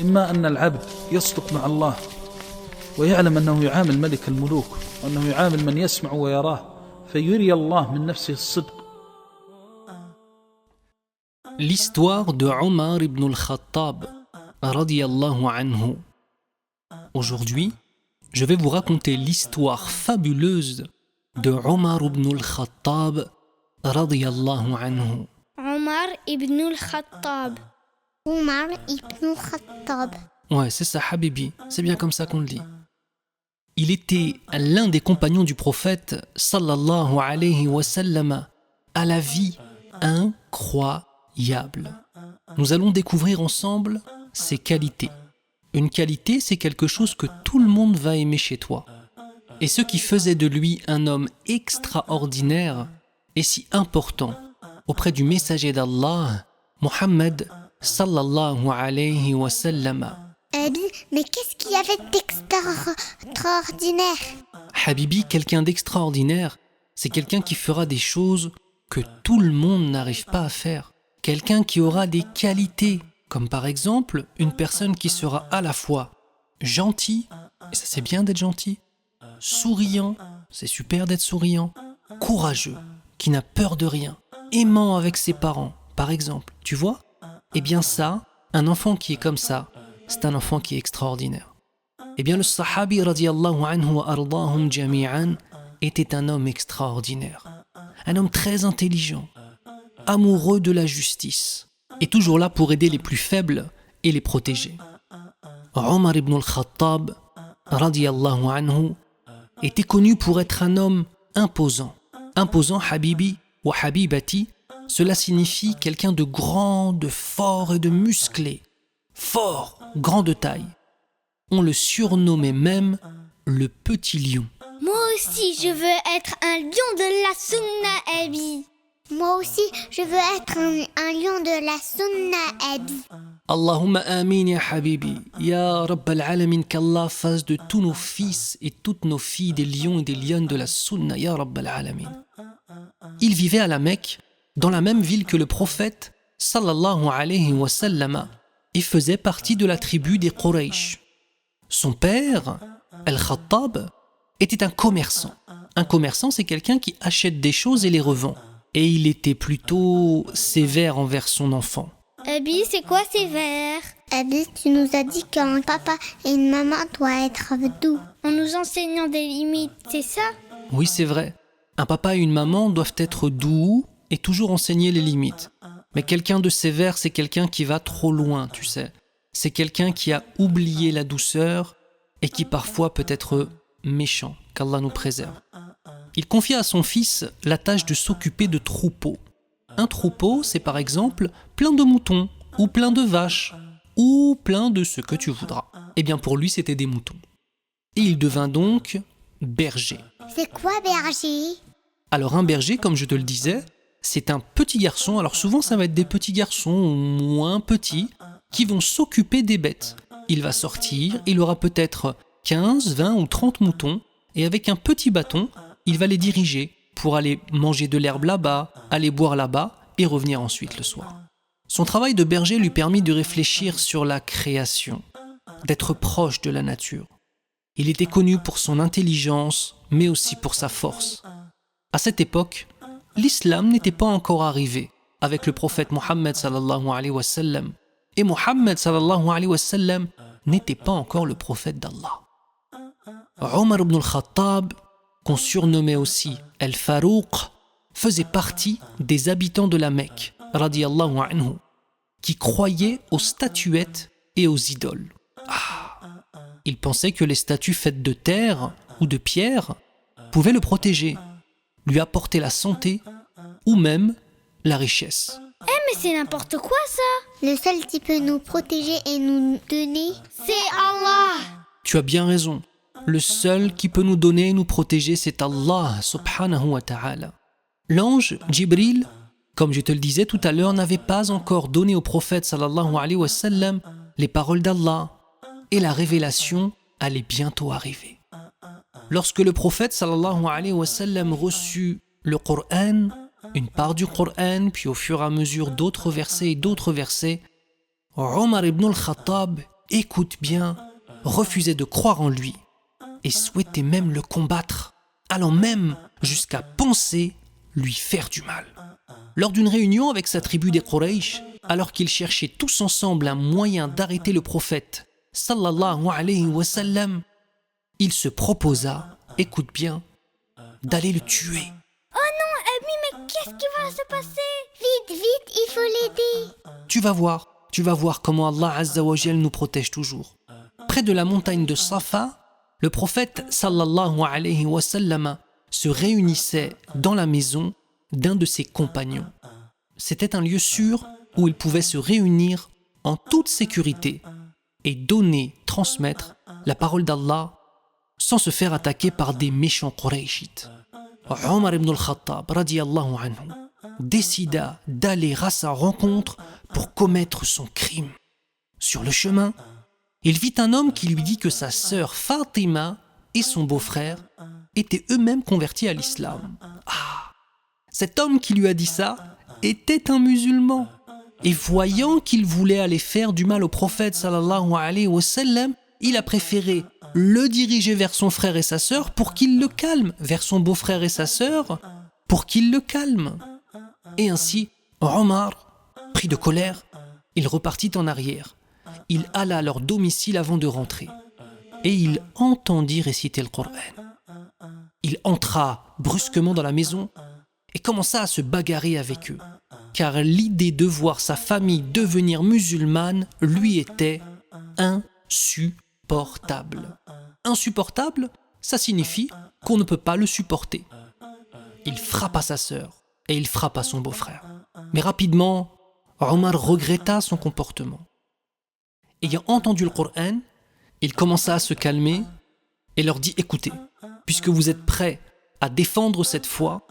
إما أن العبد يصدق مع الله ويعلم أنه يعامل ملك الملوك وأنه يعامل من يسمع ويراه فيري الله من نفسه الصدق. L'histoire de Omar ibn al-Khattab, radiyallahu anhu. Aujourd'hui, je vais vous raconter l'histoire fabuleuse de Omar ibn al-Khattab, radiyallahu anhu. Omar ibn al-Khattab. Omar ibn al-Khattab. Ouais, c'est ça, Habibi, c'est bien comme ça qu'on le dit. Il était l'un des compagnons du prophète, sallallahu alayhi wa sallam, à la vie incroyable. Nous allons découvrir ensemble ses qualités. Une qualité, c'est quelque chose que tout le monde va aimer chez toi. Et ce qui faisait de lui un homme extraordinaire et si important auprès du messager d'Allah, Muhammad sallallahu alayhi wa sallam. Abi, mais qu'est-ce qu'il y avait d'extraordinaire? Habibi, quelqu'un d'extraordinaire, c'est quelqu'un qui fera des choses que tout le monde n'arrive pas à faire. Quelqu'un qui aura des qualités, comme par exemple une personne qui sera à la fois gentil, et ça c'est bien d'être gentil, souriant, c'est super d'être souriant, courageux, qui n'a peur de rien, aimant avec ses parents, par exemple, tu vois? Eh bien ça, un enfant qui est comme ça, c'est un enfant qui est extraordinaire. Eh bien le sahabi radiyallahu anhu wa ardahum jami'an était un homme extraordinaire, un homme très intelligent, amoureux de la justice, et toujours là pour aider les plus faibles et les protéger. Omar ibn al-Khattab radiyallahu anhu était connu pour être un homme imposant. Imposant, Habibi wa Habibati, cela signifie quelqu'un de grand, de fort et de musclé. Fort, grand de taille. On le surnommait même le petit lion. Moi aussi, je veux être un lion de la Sunna, Abi. Moi aussi, je veux être un lion de la Sunna, Abi. Allahumma amin ya Habibi, ya Rabbal Alamin, qu'Allah fasse de tous nos fils et toutes nos filles des lions et des lionnes de la Sunna, ya Rabbal Alamin. Il vivait à la Mecque, dans la même ville que le prophète, sallallahu alayhi wa sallam, et faisait partie de la tribu des Quraysh. Son père, Al-Khattab, était un commerçant. Un commerçant, c'est quelqu'un qui achète des choses et les revend. Et il était plutôt sévère envers son enfant. Abi, c'est quoi sévère? Abi, tu nous as dit qu'un papa et une maman doivent être doux. En nous enseignant des limites, c'est ça? Oui, c'est vrai. Un papa et une maman doivent être doux et toujours enseigner les limites. Mais quelqu'un de sévère, c'est quelqu'un qui va trop loin, tu sais. C'est quelqu'un qui a oublié la douceur et qui parfois peut être méchant, qu'Allah nous préserve. Il confia à son fils la tâche de s'occuper de troupeaux. Un troupeau, c'est par exemple plein de moutons, ou plein de vaches, ou plein de ce que tu voudras. Eh bien pour lui, c'était des moutons. Et il devint donc berger. C'est quoi berger? Alors un berger, comme je te le disais, c'est un petit garçon, alors souvent ça va être des petits garçons moins petits, qui vont s'occuper des bêtes. Il va sortir, il aura peut-être 15, 20 ou 30 moutons, et avec un petit bâton, il va les diriger pour aller manger de l'herbe là-bas, aller boire là-bas, et revenir ensuite le soir. Son travail de berger lui permit de réfléchir sur la création, d'être proche de la nature. Il était connu pour son intelligence, mais aussi pour sa force. À cette époque, l'islam n'était pas encore arrivé avec le prophète Mohammed sallallahu alayhi wa sallam. Et Mohammed sallallahu alayhi wa sallam n'était pas encore le prophète d'Allah. Omar ibn al-Khattab, qu'on surnommait aussi Al-Farouq, faisait partie des habitants de la Mecque, radiyallahu anhu, qui croyaient aux statuettes et aux idoles. Il pensait que les statues faites de terre ou de pierre pouvaient le protéger, lui apporter la santé ou même la richesse. Mais c'est n'importe quoi ça! Le seul qui peut nous protéger et nous donner, c'est Allah! Tu as bien raison. Le seul qui peut nous donner et nous protéger, c'est Allah subhanahu wa ta'ala. L'ange Jibril, comme je te le disais tout à l'heure, n'avait pas encore donné au prophète sallallahu alayhi wa sallam les paroles d'Allah. Et la révélation allait bientôt arriver. Lorsque le prophète sallallahu alayhi wa sallam reçut le Coran, une part du Coran, puis au fur et à mesure d'autres versets, Omar ibn al-Khattab écoute bien, refusait de croire en lui et souhaitait même le combattre, allant même jusqu'à penser lui faire du mal. Lors d'une réunion avec sa tribu des Quraysh, alors qu'ils cherchaient tous ensemble un moyen d'arrêter le prophète, sallallahu alayhi wa sallam, il se proposa, écoute bien, d'aller le tuer. Mais qu'est-ce qui va se passer? Vite, il faut l'aider. Tu vas voir comment Allah Azza wa Jal nous protège toujours. Près de la montagne de Safa, le prophète sallallahu alayhi wa sallam se réunissait dans la maison d'un de ses compagnons. C'était un lieu sûr où il pouvait se réunir en toute sécurité et donner, transmettre la parole d'Allah sans se faire attaquer par des méchants Qurayshites. Omar ibn al-Khattab radiyallahu anhu décida d'aller à sa rencontre pour commettre son crime. Sur le chemin, il vit un homme qui lui dit que sa sœur Fatima et son beau-frère étaient eux-mêmes convertis à l'islam. Cet homme qui lui a dit ça était un musulman. Et voyant qu'il voulait aller faire du mal au prophète sallallahu alayhi wa sallam, il a préféré le diriger vers son frère et sa sœur pour qu'il le calme, vers son beau-frère et sa sœur pour qu'il le calme. Et ainsi, Omar, pris de colère, il repartit en arrière. Il alla à leur domicile avant de rentrer. Et il entendit réciter le Coran. Il entra brusquement dans la maison et commença à se bagarrer avec eux, car l'idée de voir sa famille devenir musulmane lui était insupportable. Insupportable, ça signifie qu'on ne peut pas le supporter. Il frappa sa sœur et il frappa son beau-frère. Mais rapidement, Omar regretta son comportement. Ayant entendu le Coran, il commença à se calmer et leur dit « Écoutez, puisque vous êtes prêts à défendre cette foi,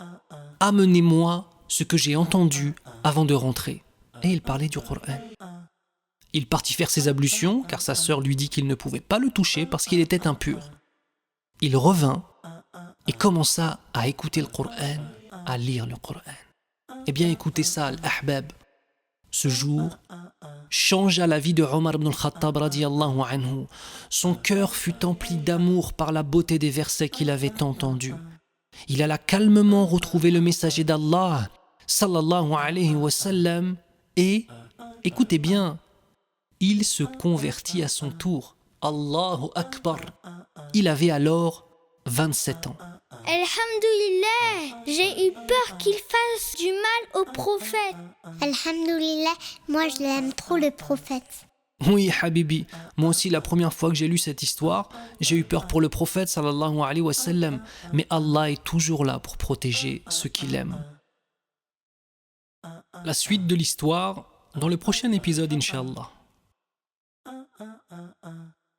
amenez-moi ce que j'ai entendu avant de rentrer. » Et il parlait du Coran. Il partit faire ses ablutions, car sa sœur lui dit qu'il ne pouvait pas le toucher parce qu'il était impur. Il revint et commença à écouter le Coran, à lire le Coran. Eh bien, écoutez ça, Al-Ahbab. Ce jour changea la vie de Omar ibn al-Khattab radiyallahu anhu. Son cœur fut empli d'amour par la beauté des versets qu'il avait entendus. Il alla calmement retrouver le messager d'Allah, sallallahu alayhi wa sallam, et, écoutez bien, il se convertit à son tour. Allahu Akbar. Il avait alors 27 ans. Alhamdulillah, j'ai eu peur qu'il fasse du mal au prophète. Alhamdulillah, moi je l'aime trop le prophète. Oui, Habibi, moi aussi la première fois que j'ai lu cette histoire, j'ai eu peur pour le prophète sallallahu alayhi wa sallam, mais Allah est toujours là pour protéger ceux qu'il aime. La suite de l'histoire dans le prochain épisode, Inch'Allah.